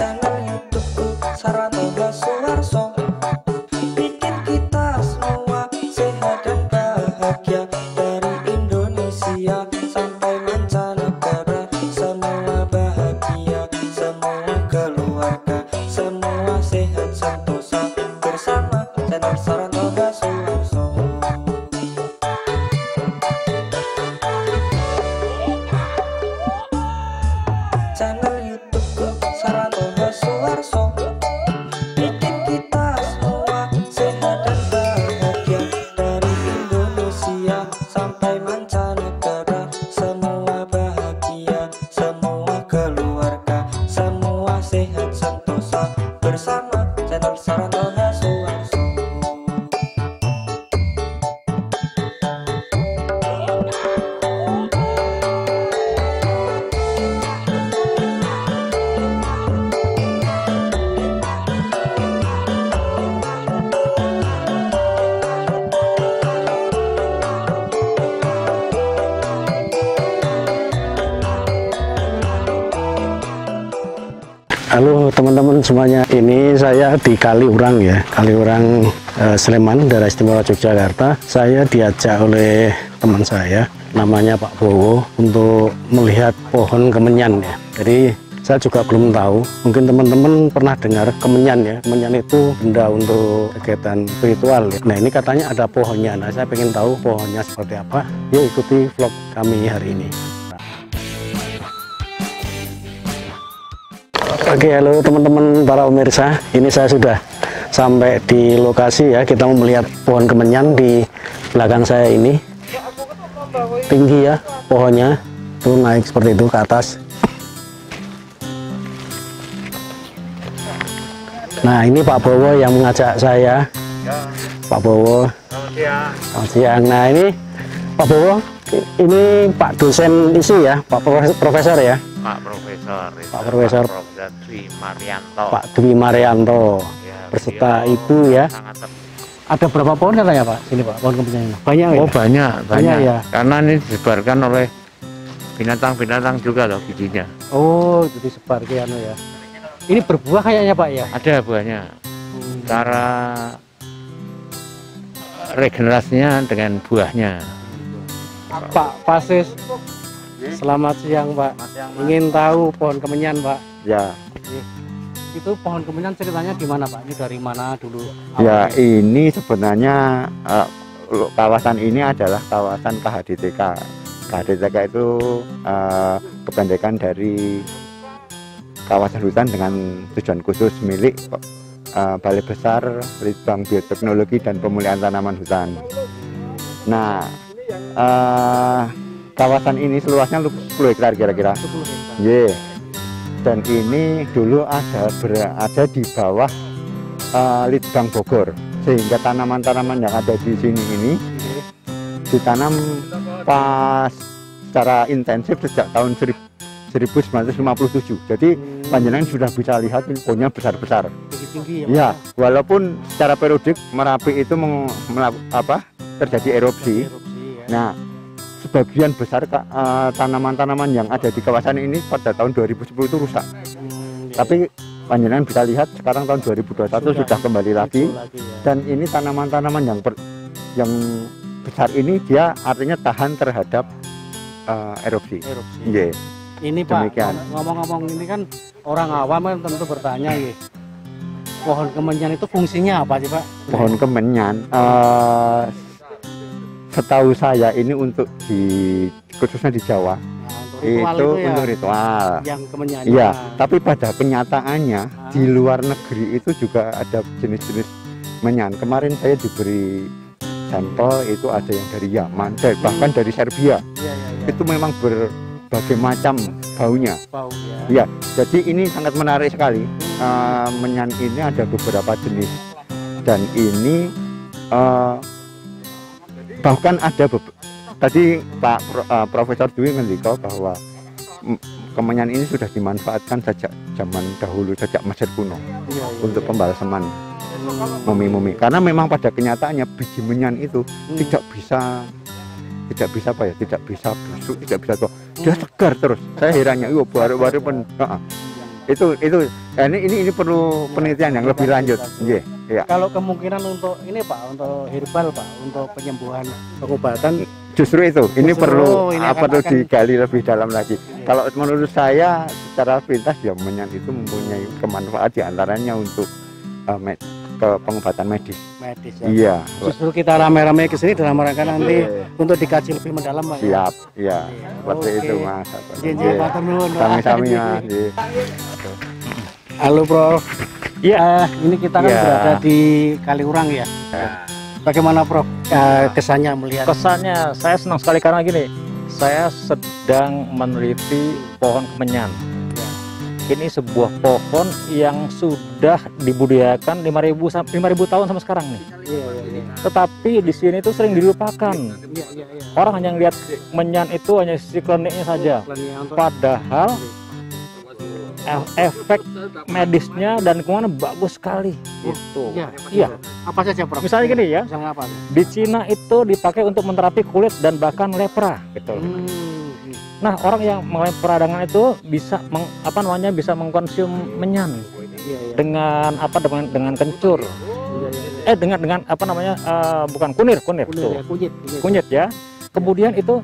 channel YouTubeku Saratoga Suharso. Bikin kita semua sehat dan bahagia, dari Indonesia sampai mancanegara. Semua bahagia, semua keluarga, semua sehat sentosa bersama channel Saratoga Suharso. Channel YouTubeku Saratoga Suharso. Bikin kita semua sehat dan bahagia, dari Indonesia sampai mancanegara. Semua bahagia, semua keluarga, semua sehat sentosa bersama channel Saratoga Suharso. Halo teman-teman semuanya, ini saya di Kaliurang ya, Kaliurang Sleman, daerah istimewa Yogyakarta. Saya diajak oleh teman saya, namanya Pak Bowo, untuk melihat pohon kemenyan ya. Jadi saya juga belum tahu, mungkin teman-teman pernah dengar kemenyan ya. Kemenyan itu benda untuk kegiatan spiritual ya. Nah ini katanya ada pohonnya, nah saya pengen tahu pohonnya seperti apa. Yuk ikuti vlog kami hari ini. Oke, halo teman-teman para pemirsa, ini saya sudah sampai di lokasi ya. Kita mau melihat pohon kemenyan di belakang saya ini. Tinggi ya pohonnya, tuh naik seperti itu ke atas. Nah ini Pak Bowo yang mengajak saya. Pak Bowo, selamat siang. Nah ini Pak Bowo, ini Pak dosen isi ya, Pak Profesor ya. Pak Profesor, Pak Profesor Dwi Marianto. Pak Dwi Marianto ya, beserta Ibu ya. Ada berapa pohon katanya Pak? Sini Pak, pohon kemenyan ini. Banyak Oh ya? banyak ya. Karena ini disebarkan oleh binatang-binatang juga loh bijinya. Oh, jadi sebar ke anu ya. Ini berbuah kayaknya Pak ya? Ada buahnya. Cara regenerasinya dengan buahnya. Pak Pasis, selamat siang Pak. Ingin tahu pohon kemenyan Pak? Ya, Itu pohon kemenyan ceritanya gimana Pak? Ini dari mana dulu? ya awalnya? ini sebenarnya kawasan ini adalah kawasan KHDTK. KHDTK itu kependekan dari kawasan hutan dengan tujuan khusus milik Balai Besar Litbang Bioteknologi dan Pemulihan Tanaman Hutan. Nah, kawasan ini seluasnya 10 hektar kira-kira. 10 hektar. Yeah. Dan ini dulu ada di bawah Litbang Bogor, sehingga tanaman-tanaman yang ada di sini ini ditanam pas secara intensif sejak tahun 1957. Jadi panjenengan sudah bisa lihat ini pohonnya besar-besar. Tinggi ya, Ya, walaupun secara periodik Merapi itu terjadi erupsi. ya. Nah, sebagian besar tanaman-tanaman yang ada di kawasan ini pada tahun 2010 itu rusak. Tapi panjenengan bisa lihat sekarang tahun 2021 sudah kembali lagi. ya. Dan ini tanaman-tanaman yang besar ini dia artinya tahan terhadap erupsi. Yeah. Ini Pak, Demikian. ngomong-ngomong ini kan orang awam kan tentu bertanya ya. Pohon kemenyan itu fungsinya apa sih Pak? Pohon kemenyan setahu saya ini untuk khususnya di Jawa Nah, itu ya, untuk ritual. yang kemenyan. Iya, tapi pada kenyataannya di luar negeri itu juga ada jenis-jenis menyan. Kemarin saya diberi sampel itu ada yang dari Yaman, bahkan dari Serbia. Ya. Itu memang berbagai macam baunya. Bau ya. Ya, jadi ini sangat menarik sekali. Menyan ini ada beberapa jenis dan ini bahkan ada tadi Pak Profesor Dwi ngendika bahwa kemenyan ini sudah dimanfaatkan sejak zaman dahulu, sejak Mesir kuno untuk pembalseman mumi-mumi. Karena memang pada kenyataannya biji menyan itu tidak bisa busuk, tidak bisa tua. Dia segar terus. Saya herannya, baru-baru pun ini perlu penelitian yang lebih lanjut. Nggih, iya. Kalau kemungkinan untuk ini Pak, untuk herbal Pak, untuk penyembuhan, pengobatan, Justru itu, ini Justru perlu ini perlu akan- digali lebih dalam lagi. Kalau menurut saya secara pintas ya menyan itu mempunyai kemanfaat diantaranya untuk ke pengobatan medis. medis ya. Iya, Justru kita rame-rame ke sini dalam rangka nanti untuk dikaji lebih mendalam Pak. Ya? siap, iya, seperti Oke. itu Mas. Iya, matur nuwun. Sami-sami Mas. Nggih. Halo Prof. Iya. Ini kita kan Iya. berada di Kaliurang ya. Bagaimana Prof kesannya melihat? Kesannya saya senang sekali karena gini, saya sedang meneliti pohon kemenyan. Ini sebuah pohon yang sudah dibudidayakan 5.000 tahun sama sekarang nih. Iya, iya, Tetapi di sini tuh sering dilupakan. iya, iya, iya. Orang hanya lihat menyan itu hanya sisi kliniknya saja. Padahal efek medisnya dan lingkungannya bagus sekali. Gitu. Iya. Iya. Apa saja Prof? Misalnya gini ya, Misalnya apa? di Cina itu dipakai untuk menterapi kulit dan bahkan lepra. Gitu. Nah, orang yang mengalami peradangan itu bisa bisa mengkonsum menyan Iya, iya. dengan dengan kencur. Iya, iya. Dengan bukan kunir Kunyit tuh. ya, kunyit. Kunyit ya. Kemudian itu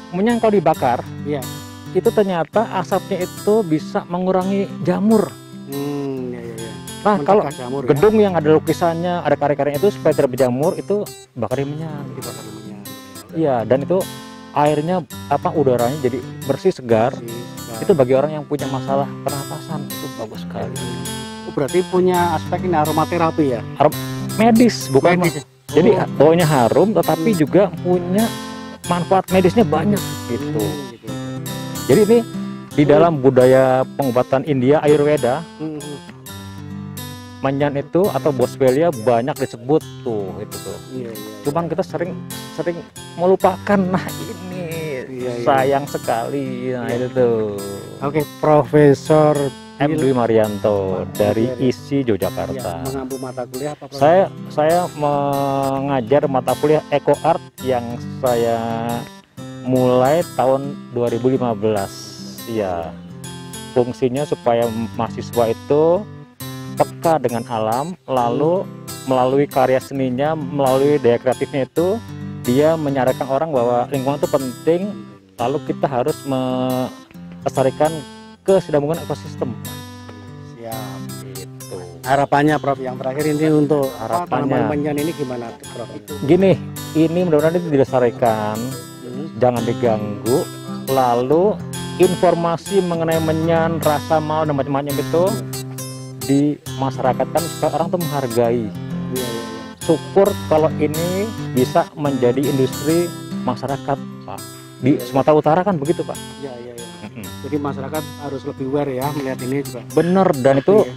menyan kalau dibakar, Iya. itu ternyata asapnya itu bisa mengurangi jamur. Iya, iya, iya. Nah, kalau Mencegah jamur, ya. gedung yang ada lukisannya, ada karya-karyanya itu supaya tidak berjamur, itu bakarin menyan. Dibakar minyak. Iya, dan itu airnya udaranya jadi bersih segar. Itu bagi orang yang punya masalah pernapasan itu bagus sekali. Berarti punya aspek ini aromaterapi ya? Medis bukan Medis. jadi Oh. baunya harum tetapi juga punya manfaat medisnya banyak gitu. Gitu. Jadi ini di dalam budaya pengobatan India Ayurveda, menyan itu atau boswellia banyak disebut tuh itu tuh. Iya, iya. Cuman kita sering melupakan. Nah ini Iya, iya. sayang sekali. Nah itu tuh. Oke, Profesor M. Dwi Marianto dari Iya. ISI Ya, Yogyakarta. mengampu mata kuliah apa Prof? Saya mengajar mata kuliah Eco Art yang saya mulai tahun 2015. Ya, fungsinya supaya mahasiswa itu peka dengan alam, lalu melalui karya seninya, melalui daya kreatifnya itu, dia menyadarkan orang bahwa lingkungan itu penting, lalu kita harus melestarikan kesinambungan ekosistem. Siap. Gitu. Harapannya Prof yang terakhir ini untuk Harapannya. tanaman menyan ini gimana Prof? Gini, ini mudah-mudahan itu dilestarikan, jangan diganggu, lalu informasi mengenai menyan, rasa mau dan macam-macam itu di masyarakat kan supaya orang tuh menghargai. Iya, iya, iya. Syukur kalau ini bisa menjadi industri masyarakat, Pak. Di Sumatera Utara kan begitu, Pak. Iya, iya, iya. Jadi masyarakat harus lebih aware ya melihat ini juga. Bener, dan itu Iya.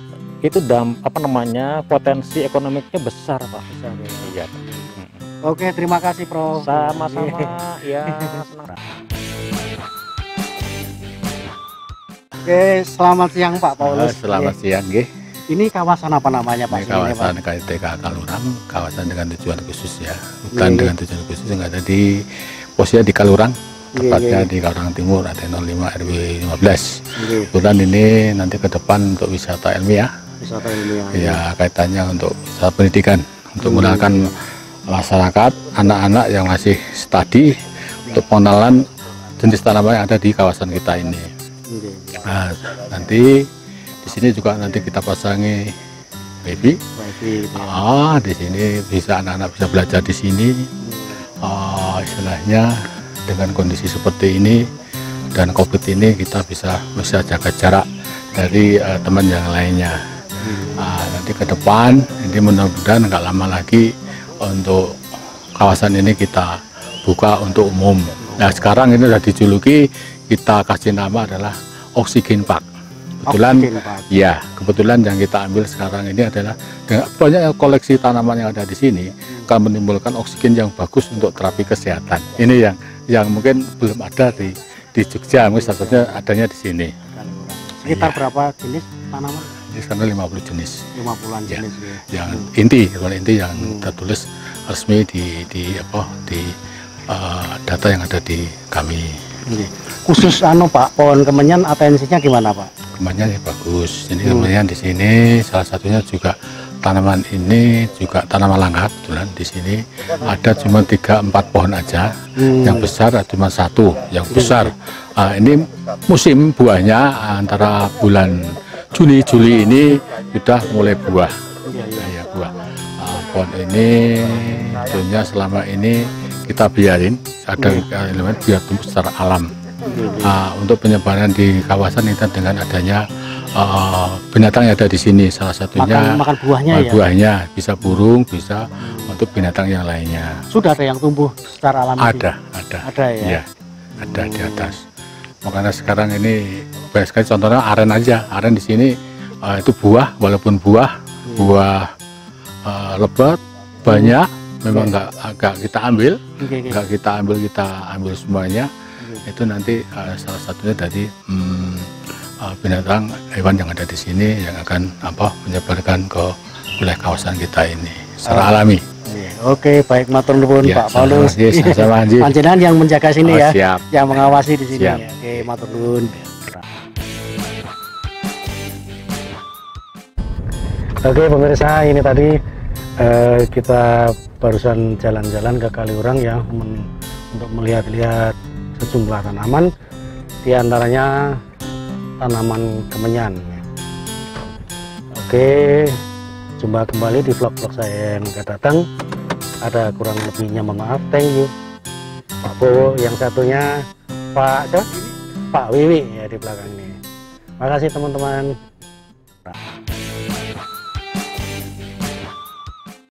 potensi ekonomiknya besar, Pak. Besar, ya. Iya. Oke, terima kasih Prof. Sama-sama, Iya. ya senang. Oke, selamat siang Pak Paulus. Selamat siang, nggih. Ini kawasan apa namanya Pak? Ini Sini, kawasan Pak? KTK Kalurang, kawasan dengan tujuan khusus ya, bukan Iya, dengan tujuan khusus yang ada di posisinya di Kalurang, tepatnya iya. di Kalurang Timur, RT 05 RW 15. Iya, Kebetulan ini nanti ke depan untuk wisata ilmiah, wisata ilmiah. ya kaitannya untuk wisata pendidikan, untuk Iya, menggunakan masyarakat, anak-anak yang masih studi untuk pengenalan jenis tanaman yang ada di kawasan kita ini. Iya. Nah, nanti di sini juga nanti kita pasangi baby. Baik, Di sini bisa anak-anak bisa belajar di sini. Istilahnya dengan kondisi seperti ini dan COVID ini kita bisa jaga jarak dari teman yang lainnya. Nanti ke depan ini mudah-mudahan nggak lama lagi untuk kawasan ini kita buka untuk umum. Nah sekarang ini sudah dijuluki, kita kasih nama adalah Oksigen Park. Kebetulan, Oksigen Park. ya kebetulan yang kita ambil sekarang ini adalah dengan banyak koleksi tanaman yang ada di sini akan menimbulkan oksigen yang bagus untuk terapi kesehatan. Ini yang mungkin belum ada di Jogja, mungkin salah satunya adanya di sini. Sekitar Iya. berapa jenis tanaman? Ini sekarang 50 jenis. 50-an Ya. jenis ya. Yang inti yang tertulis resmi di data yang ada di kami. Khusus Pak pohon kemenyan atensinya gimana Pak? perkembangannya bagus. Jadi kemudian di sini salah satunya juga tanaman ini juga tanaman langka kebetulan. Di sini ada cuma 3-4 pohon aja, yang besar cuma 1 yang besar. Ini musim buahnya antara bulan Juni Juli ini sudah mulai buah. Ya, buah. Pohon ini tentunya selama ini kita biarin ada elemen biar tumbuh secara alam. Untuk penyebaran di kawasan ini dengan adanya binatang yang ada di sini, salah satunya makan buahnya ya. Buahnya bisa burung, bisa untuk binatang yang lainnya. Sudah ada yang tumbuh secara alami? Ada ya. Ya, ada di atas. Makanya sekarang ini banyak sekali, contohnya aren aja. Aren di sini itu buah, walaupun buah lebat banyak, memang nggak kita ambil, kita ambil semuanya. Itu nanti salah satunya dari binatang hewan yang ada di sini yang akan menyebarkan ke wilayah kawasan kita ini secara alami. Oke, baik, matur nuwun Ya, Pak Paulus. sama-sama, Haji. Panjenengan yang menjaga sini ya, Siap. yang mengawasi di sini. Siap. Oke, matur nuwun. Oke pemirsa, ini tadi kita barusan jalan-jalan ke Kaliurang ya, untuk melihat-lihat sejumlah tanaman, diantaranya tanaman kemenyan. Oke, jumpa kembali di vlog-vlog saya yang akan datang. Ada kurang lebihnya mohon maaf, thank you Pak Bowo, yang satunya Pak Wiwi ya di belakang ini. Makasih teman-teman.